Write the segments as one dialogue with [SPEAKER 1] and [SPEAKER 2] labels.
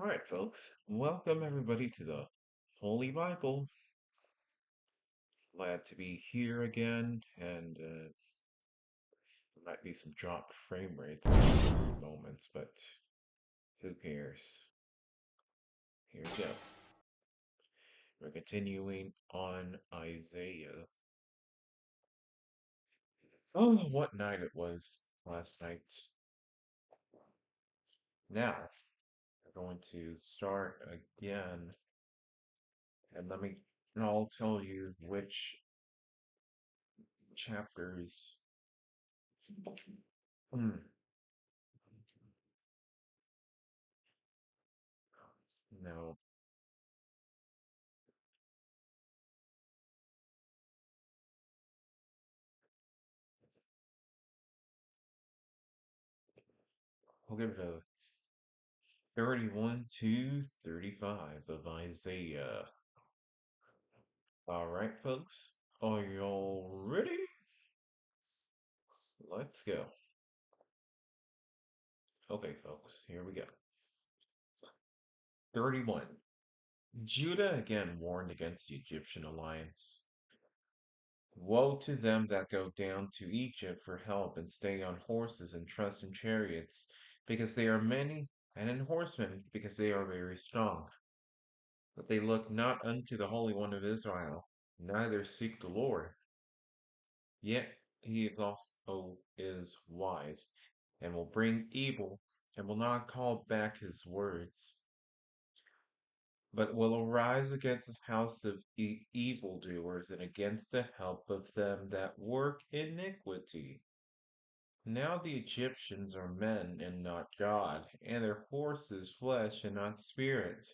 [SPEAKER 1] All right, folks. Welcome everybody to the Holy Bible. Glad to be here again, and there might be some dropped frame rates in these moments, but who cares? Here we go. We're continuing on Isaiah. Oh, what night it was last night. Now, we're going to start again, and I'll tell you which chapters. Hmm, no, I'll give it a 31 to 35 of Isaiah. All right, folks. Are y'all ready? Let's go. Okay, folks, here we go. 31. Judah again warned against the Egyptian alliance. Woe to them that go down to Egypt for help and stay on horses and trust in chariots, because they are many, and in horsemen, because they are very strong. But they look not unto the Holy One of Israel, neither seek the Lord. Yet he is also is wise, and will bring evil, and will not call back his words, but will arise against the house of evildoers, and against the help of them that work iniquity. Now the Egyptians are men and not God, and their horses flesh and not spirit.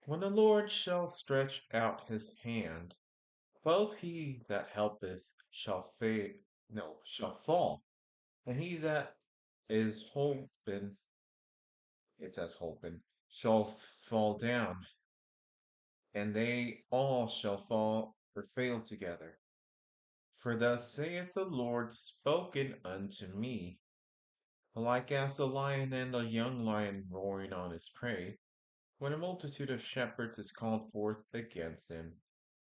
[SPEAKER 1] When the Lord shall stretch out his hand, both he that helpeth shall fall, and he that is holpen, it says holpen, shall fall down, and they all shall fall or fail together. For thus saith the Lord spoken unto me, like as the lion and the young lion roaring on his prey, when a multitude of shepherds is called forth against him,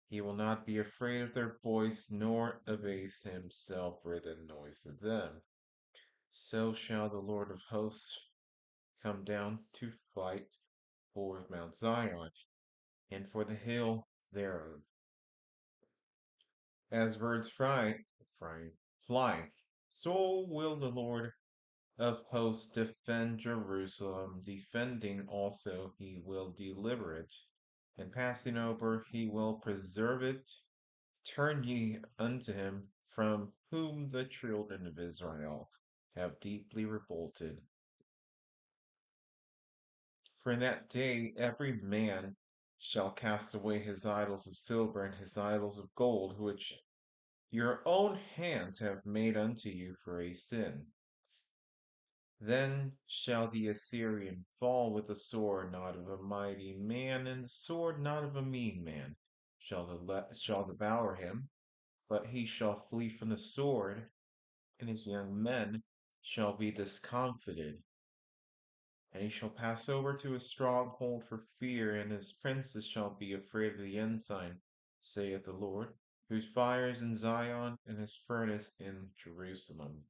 [SPEAKER 1] he will not be afraid of their voice, nor abase himself for the noise of them. So shall the Lord of hosts come down to fight for Mount Zion, and for the hill thereof. As birds fly, so will the Lord of hosts defend Jerusalem, defending also he will deliver it, and passing over he will preserve it. Turn ye unto him, from whom the children of Israel have deeply revolted. For in that day every man shall cast away his idols of silver and his idols of gold, which your own hands have made unto you for a sin. Then shall the Assyrian fall with the sword not of a mighty man, and the sword not of a mean man shall devour him, but he shall flee from the sword, and his young men shall be discomfited. And he shall pass over to a stronghold for fear, and his princes shall be afraid of the ensign, saith the Lord, whose fire is in Zion, and his furnace in Jerusalem.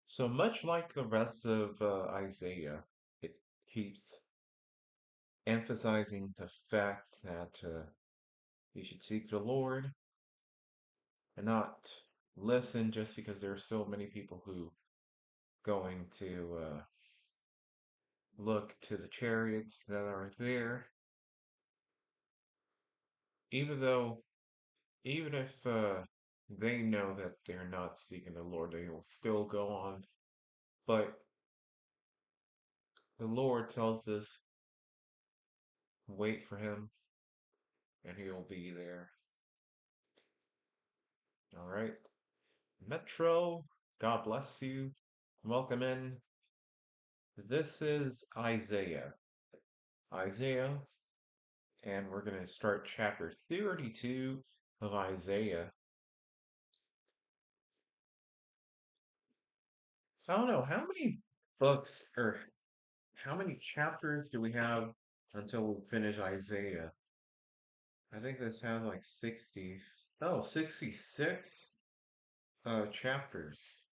[SPEAKER 1] So much like the rest of Isaiah, it keeps emphasizing the fact that you should seek the Lord and not listen just because there are so many people who going to look to the chariots that are there, even though even if they know that they're not seeking the Lord, they will still go on. But the Lord tells us, wait for him, and he will be there. All right. Metro, God bless you. Welcome in. This is Isaiah. Isaiah, and we're going to start chapter 32 of Isaiah. I don't know how many books or How many chapters do we have until we finish Isaiah? I think this has like 60. Oh, 66 chapters.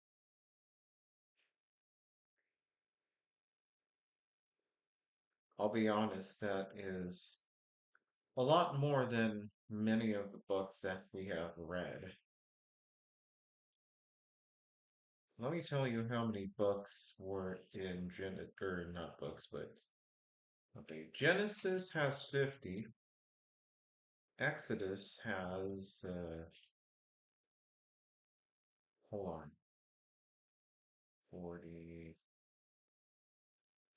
[SPEAKER 1] I'll be honest, that is a lot more than many of the books that we have read. Let me tell you how many books were in Genesis, or not books, but okay. Genesis has 50. Exodus has, hold on, 40,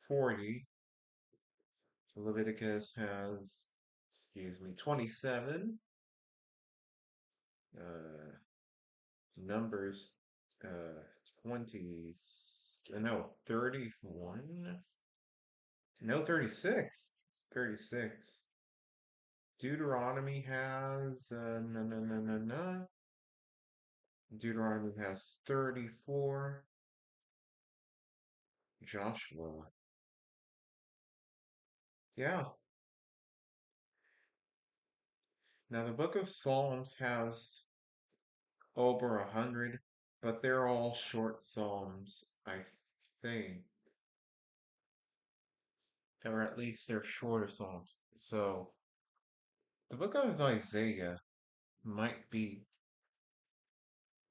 [SPEAKER 1] 40. Leviticus has, excuse me, 27. Uh, Numbers, 20, no, 31. No, 36. 36. Deuteronomy has, no, no, no, no, no. Deuteronomy has 34. Joshua. Yeah. Now the book of Psalms has over 100, but they're all short Psalms, I think. Or at least they're shorter Psalms. So the book of Isaiah might be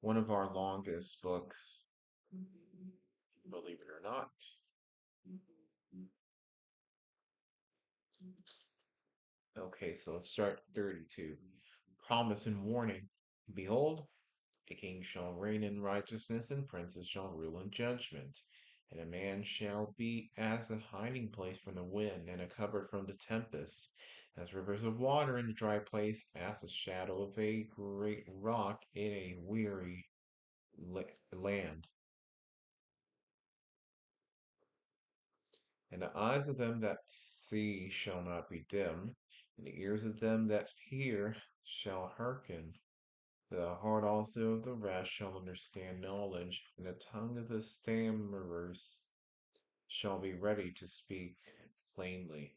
[SPEAKER 1] one of our longest books, believe it or not. Okay, so let's start 32. Promise and warning. Behold, a king shall reign in righteousness, and princes shall rule in judgment. And a man shall be as a hiding place from the wind, and a cover from the tempest, as rivers of water in a dry place, as the shadow of a great rock in a weary land. And the eyes of them that see shall not be dim, and the ears of them that hear shall hearken. The heart also of the rest shall understand knowledge, and the tongue of the stammerers shall be ready to speak plainly.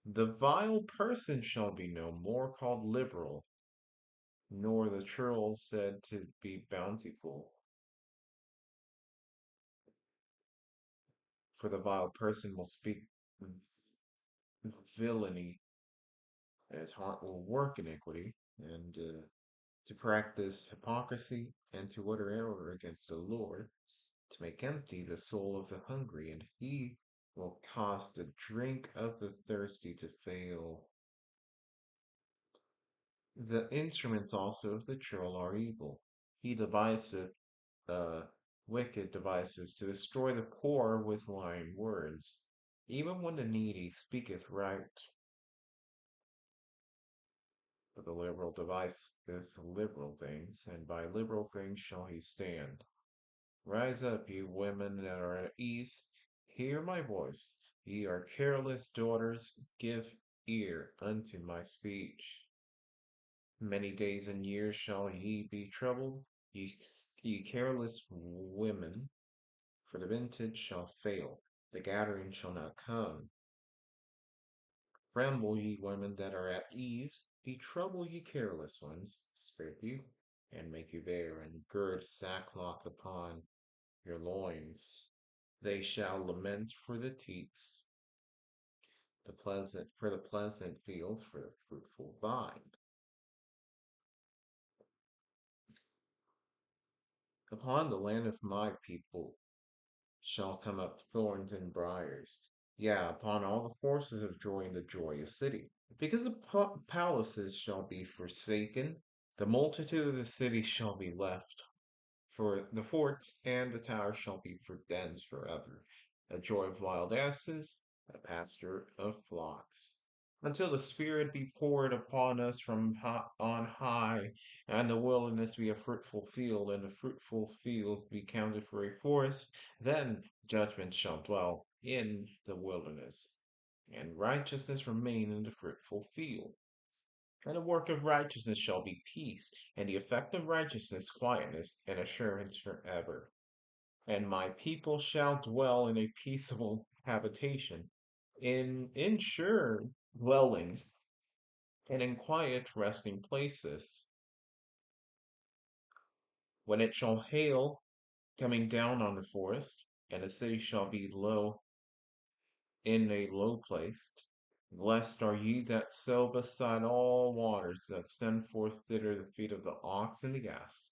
[SPEAKER 1] The vile person shall be no more called liberal, nor the churl said to be bountiful. For the vile person will speak villainy, and his heart will work iniquity, and to practice hypocrisy, and to utter error against the Lord, to make empty the soul of the hungry, and he will cause the drink of the thirsty to fail. The instruments also of the churl are evil. He deviseth wicked devices to destroy the poor with lying words. Even when the needy speaketh right, but the liberal deviseth liberal things, and by liberal things shall he stand. Rise up, you women that are at ease, hear my voice. Ye are careless daughters, give ear unto my speech. Many days and years shall ye be troubled, ye careless women, for the vintage shall fail, the gathering shall not come. Tremble, ye women that are at ease, be troubled, ye careless ones, spare you, and make you bare, and gird sackcloth upon your loins. They shall lament for the teats, the pleasant fields, for the fruitful vine. Upon the land of my people shall come up thorns and briars. Yeah, upon all the forces of joy in the joyous city. Because the palaces shall be forsaken, the multitude of the cities shall be left. For the forts and the towers shall be for dens forever. A joy of wild asses, a pasture of flocks. Until the Spirit be poured upon us from on high, and the wilderness be a fruitful field, and the fruitful field be counted for a forest, then judgment shall dwell in the wilderness, and righteousness remain in the fruitful field. And the work of righteousness shall be peace, and the effect of righteousness quietness and assurance forever. And my people shall dwell in a peaceable habitation, in sure dwellings, and in quiet resting places. When it shall hail coming down on the forest, and the city shall be low in a low place. Blessed are ye that sow beside all waters, that send forth thither the feet of the ox and the ass.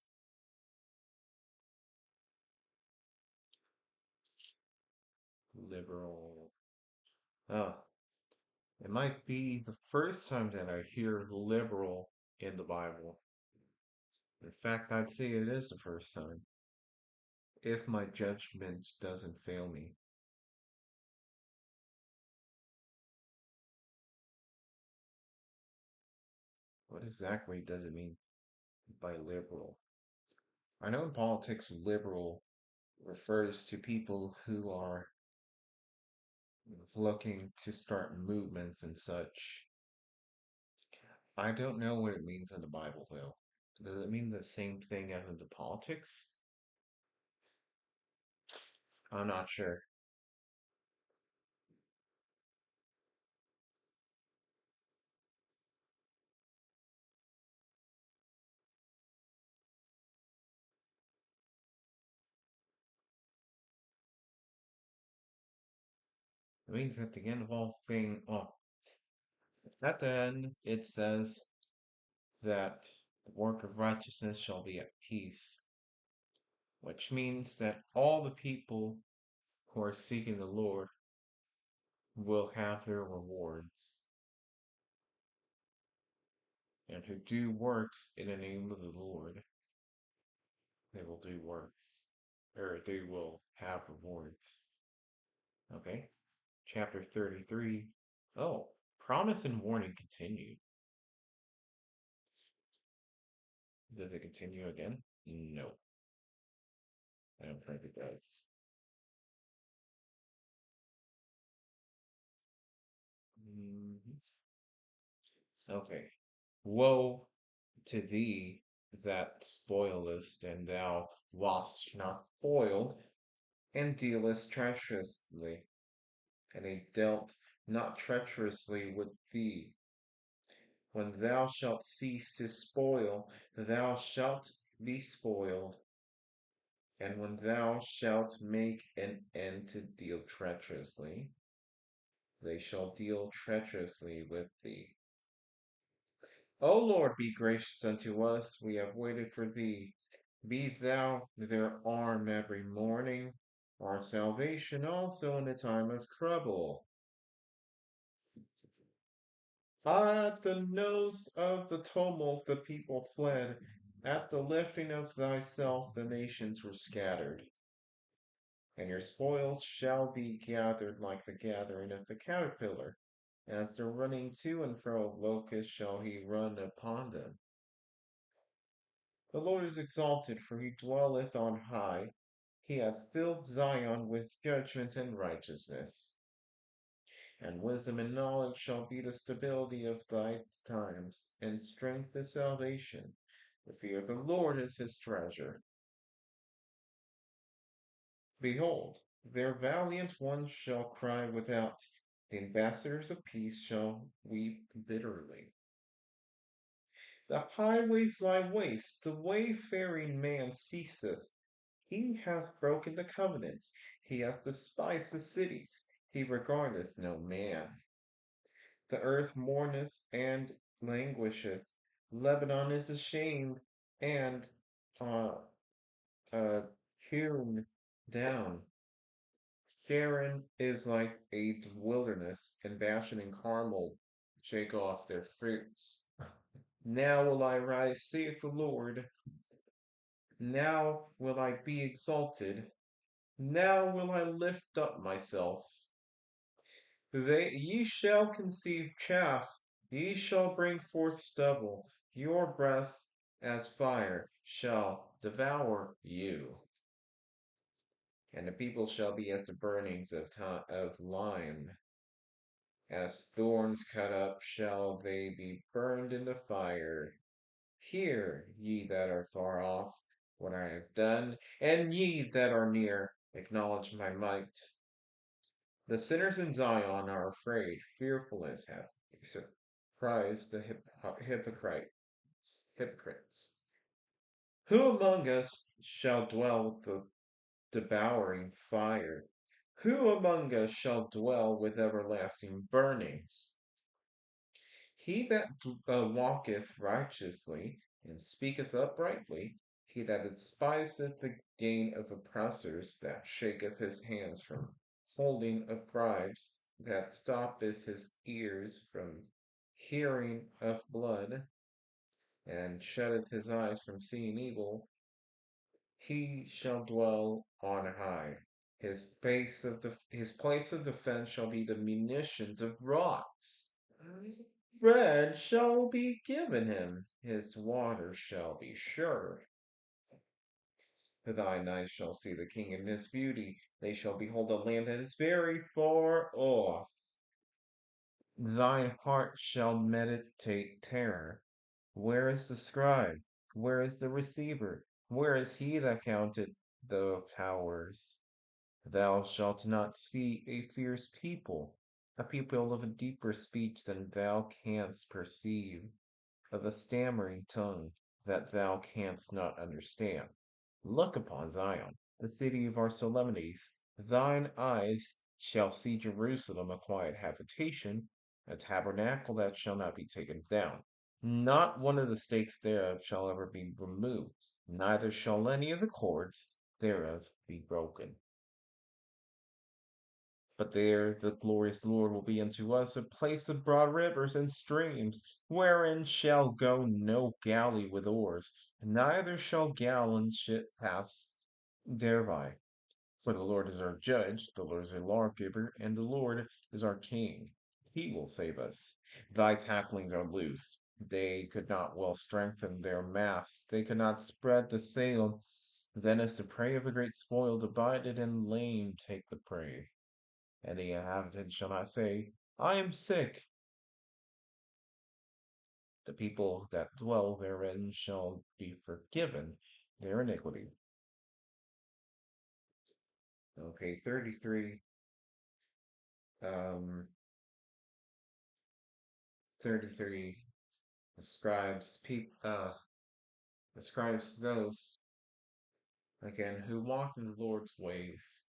[SPEAKER 1] Liberal. Ah, it might be the first time that I hear liberal in the Bible. In fact, I'd say it is the first time, if my judgment doesn't fail me. What exactly does it mean by liberal? I know in politics, liberal refers to people who are looking to start movements and such. I don't know what it means in the Bible, though. Does it mean the same thing as in the politics? I'm not sure. It means at the end of all thing, oh, at the end, it says that the work of righteousness shall be at peace, which means that all the people who are seeking the Lord will have their rewards, and who do works in the name of the Lord, they will do works, or they will have rewards. Okay? Chapter 33. Oh, promise and warning continue. Does it continue again? No, I don't think it does. Mhm. Okay. Woe to thee that spoilest, and thou wast not spoiled, and dealest treacherously, and they dealt not treacherously with thee. When thou shalt cease to spoil, thou shalt be spoiled, and when thou shalt make an end to deal treacherously, they shall deal treacherously with thee. O Lord, be gracious unto us, we have waited for thee. Be thou their arm every morning, our salvation also in the time of trouble. At the nose of the tumult the people fled. At the lifting of thyself the nations were scattered. And your spoils shall be gathered like the gathering of the caterpillar. As the running to and fro of locusts shall he run upon them. The Lord is exalted, for he dwelleth on high. He hath filled Zion with judgment and righteousness. And wisdom and knowledge shall be the stability of thy times, and strength is salvation. The fear of the Lord is his treasure. Behold, their valiant ones shall cry without, the ambassadors of peace shall weep bitterly. The highways lie waste, the wayfaring man ceaseth. He hath broken the covenant, he hath despised the cities, he regardeth no man. The earth mourneth and languisheth, Lebanon is ashamed and uh, uh, hewn down. Sharon is like a wilderness, and Bashan and Carmel shake off their fruits. Now will I rise, saith the Lord. Now will I be exalted. Now will I lift up myself. Ye shall conceive chaff, ye shall bring forth stubble. Your breath as fire shall devour you. And the people shall be as the burnings of lime. As thorns cut up shall they be burned in the fire. Hear, ye that are far off, what I have done, and ye that are near, acknowledge my might. The sinners in Zion are afraid, fearfulness hath surprised the hypocrites. Who among us shall dwell with the devouring fire? Who among us shall dwell with everlasting burnings? He that walketh righteously and speaketh uprightly, he that despiseth the gain of oppressors, that shaketh his hands from holding of bribes, that stoppeth his ears from hearing of blood, and shutteth his eyes from seeing evil, he shall dwell on high. His place of defense shall be the munitions of rocks. Bread shall be given him, his water shall be sure. Thine eyes shall see the king in his beauty, they shall behold the land that is very far off. Thine heart shall meditate terror. Where is the scribe? Where is the receiver? Where is he that counted the towers? Thou shalt not see a fierce people, a people of a deeper speech than thou canst perceive, of a stammering tongue that thou canst not understand. Look upon Zion, the city of our solemnities. Thine eyes shall see Jerusalem a quiet habitation, a tabernacle that shall not be taken down. Not one of the stakes thereof shall ever be removed, neither shall any of the cords thereof be broken. But there the glorious Lord will be unto us a place of broad rivers and streams, wherein shall go no galley with oars, neither shall gallant ship pass thereby. For the Lord is our judge, the Lord is a lawgiver, and the Lord is our king. He will save us. Thy tacklings are loose. They could not well strengthen their masts. They could not spread the sail. Then as the prey of a great spoil divided and lame take the prey. And the inhabitant shall not say, I am sick. The people that dwell therein shall be forgiven their iniquity. Okay, 33. 33 describes those again who walk in the Lord's ways,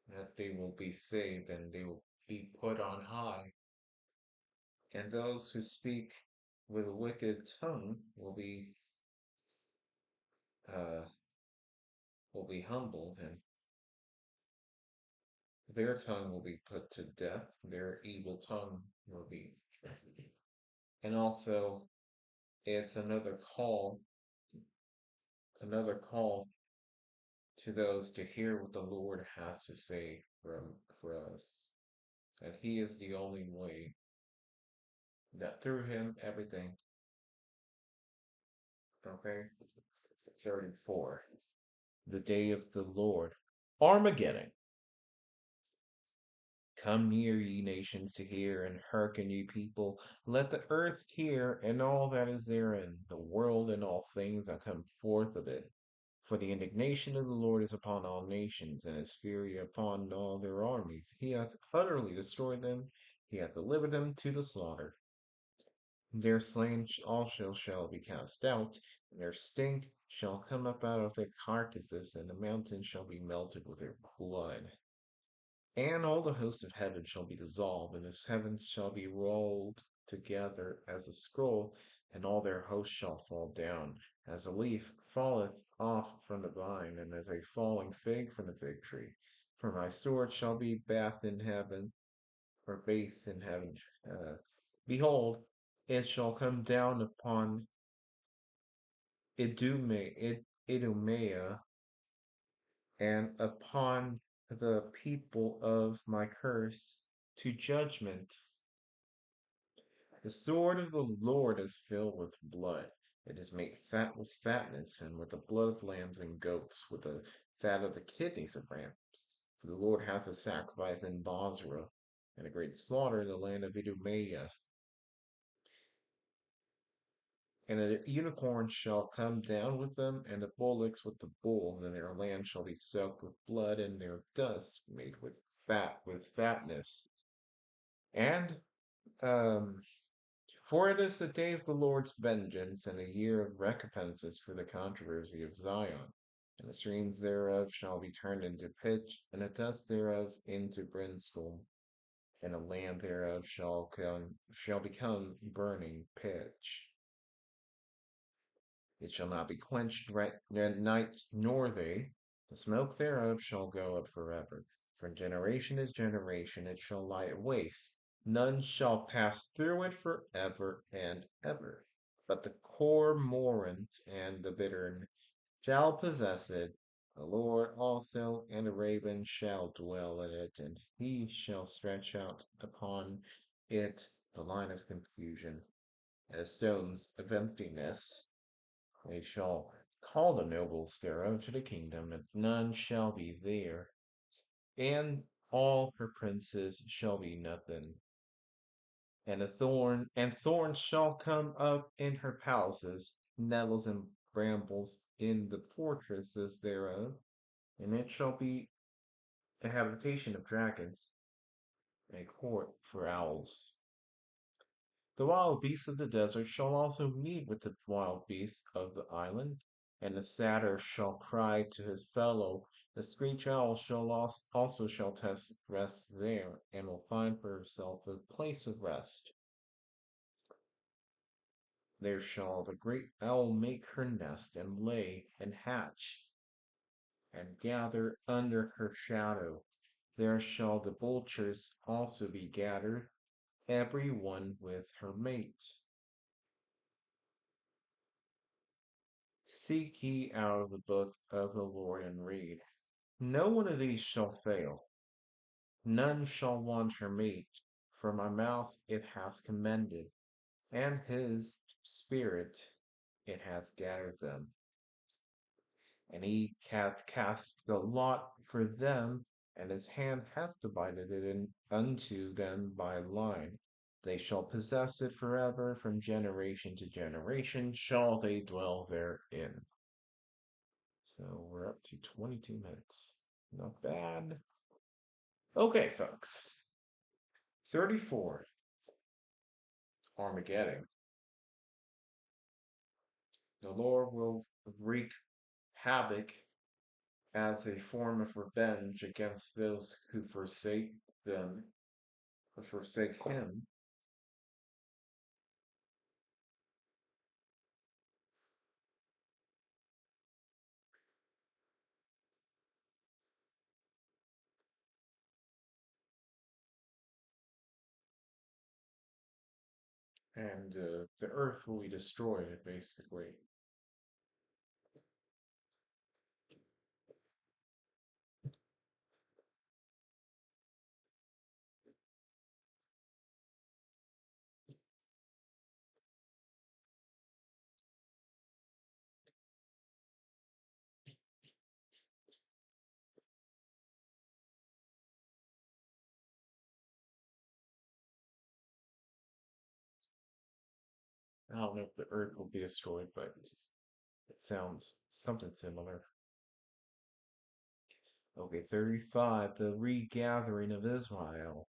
[SPEAKER 1] that they will be saved and they will be put on high. And those who speak with a wicked tongue uh, will be humbled, and their tongue will be put to death. Their evil tongue will be. And also, it's another call to those to hear what the Lord has to say for us. And He is the only way, that through Him everything. Okay? 34. The day of the Lord. Armageddon. Come near, ye nations, to hear, and hearken, ye people. Let the earth hear, and all that is therein, the world and all things that come forth of it. For the indignation of the Lord is upon all nations, and his fury upon all their armies. He hath utterly destroyed them, he hath delivered them to the slaughter. Their slain also shall be cast out, and their stink shall come up out of their carcasses, and the mountains shall be melted with their blood. And all the host of heaven shall be dissolved, and his heavens shall be rolled together as a scroll, and all their hosts shall fall down, as a leaf falleth off from the vine, and as a falling fig from the fig tree. For my sword shall be bathed in heaven, or bathed in heaven. Behold, it shall come down upon Idumea, and upon the people of my curse to judgment. The sword of the Lord is filled with blood. It is made fat with fatness, and with the blood of lambs and goats, with the fat of the kidneys of rams. For the Lord hath a sacrifice in Bozrah, and a great slaughter in the land of Idumea. And a unicorn shall come down with them, and the bullocks with the bulls, and their land shall be soaked with blood, and their dust made with fat with fatness. And um, for it is the day of the Lord's vengeance, and a year of recompenses for the controversy of Zion. And the streams thereof shall be turned into pitch, and the dust thereof into brimstone, and the land thereof shall become burning pitch. It shall not be quenched night nor day. The smoke thereof shall go up forever. From generation to generation it shall lie waste. None shall pass through it forever and ever. But the cormorant and the bittern shall possess it. The Lord also and the raven shall dwell in it, and he shall stretch out upon it the line of confusion, as stones of emptiness. They shall call the nobles thereof to the kingdom, and none shall be there, and all her princes shall be nothing. And thorns shall come up in her palaces, nettles and brambles in the fortresses thereof, and it shall be a habitation of dragons, a court for owls. The wild beasts of the desert shall also meet with the wild beasts of the island, and the satyr shall cry to his fellow. The screech owl also shall test rest there, and will find for herself a place of rest. There shall the great owl make her nest, and lay, and hatch, and gather under her shadow. There shall the vultures also be gathered, every one with her mate. Seek ye out of the book of the Lord and read. No one of these shall fail, none shall want her mate, for my mouth it hath commended, and his spirit it hath gathered them. And he hath cast the lot for them, and his hand hath divided it unto them by line. They shall possess it forever, from generation to generation shall they dwell therein. So we're up to 22 minutes. Not bad. Okay, folks. 34. Armageddon. The Lord will wreak havoc as a form of revenge against those who them, who forsake him. And the earth will be destroyed, basically. I don't know if the earth will be destroyed, but it sounds something similar. Okay, 35. The regathering of Israel.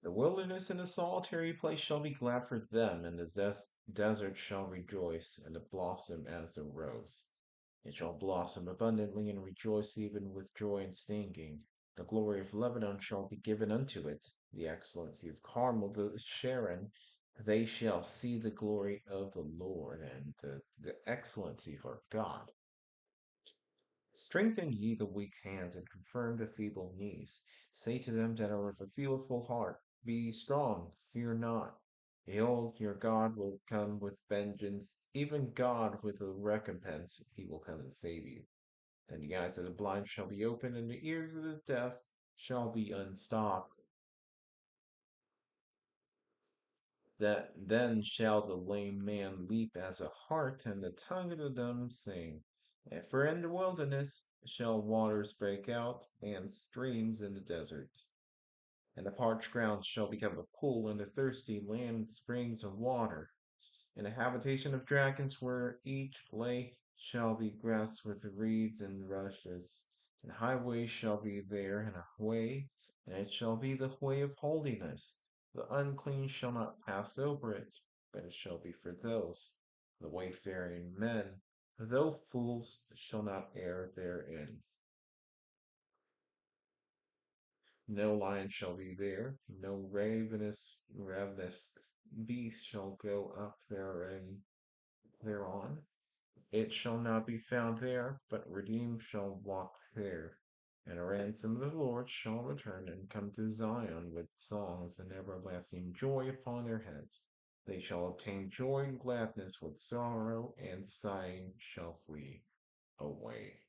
[SPEAKER 1] The wilderness and the solitary place shall be glad for them, and the desert shall rejoice and blossom as the rose. It shall blossom abundantly and rejoice even with joy and singing. The glory of Lebanon shall be given unto it, the excellency of Carmel, the Sharon. They shall see the glory of the Lord and the excellency of our God. Strengthen ye the weak hands, and confirm the feeble knees. Say to them that are of a fearful heart, be strong, fear not. Behold, your God will come with vengeance, even God with a recompense, he will come and save you. And the eyes of the blind shall be opened, and the ears of the deaf shall be unstopped. That then shall the lame man leap as a hart, and the tongue of the dumb sing. And for in the wilderness shall waters break out, and streams in the desert. And the parched ground shall become a pool, and the thirsty land springs of water. And a habitation of dragons, where each lake shall be grass with reeds and rushes. And highway shall be there, and a way, and it shall be the way of holiness. The unclean shall not pass over it, but it shall be for those, the wayfaring men, though fools shall not err therein. No lion shall be there, no ravenous beast shall go up therein thereon. It shall not be found there, but redeemed shall walk there. And a ransom of the Lord shall return and come to Zion with songs and everlasting joy upon their heads. They shall obtain joy and gladness with sorrow, and sighing shall flee away.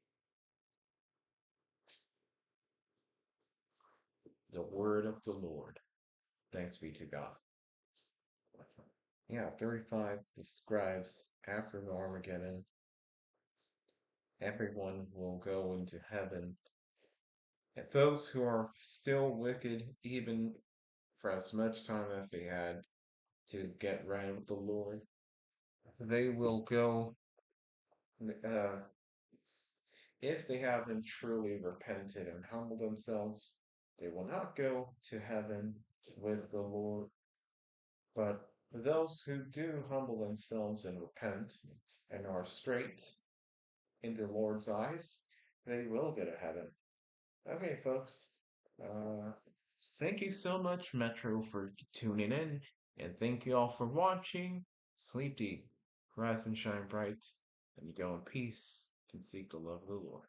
[SPEAKER 1] The word of the Lord. Thanks be to God. Yeah, 35 describes after the Armageddon, everyone will go into heaven. And those who are still wicked, even for as much time as they had to get right with the Lord, they will go, uh, if they haven't truly repented and humbled themselves, they will not go to heaven with the Lord. But those who do humble themselves and repent and are straight in the Lord's eyes, they will go to heaven. Okay, folks. Uh, Thank you so much, Metro, for tuning in, and thank you all for watching. Sleep deep, rise and shine bright, and go in peace and seek the love of the Lord.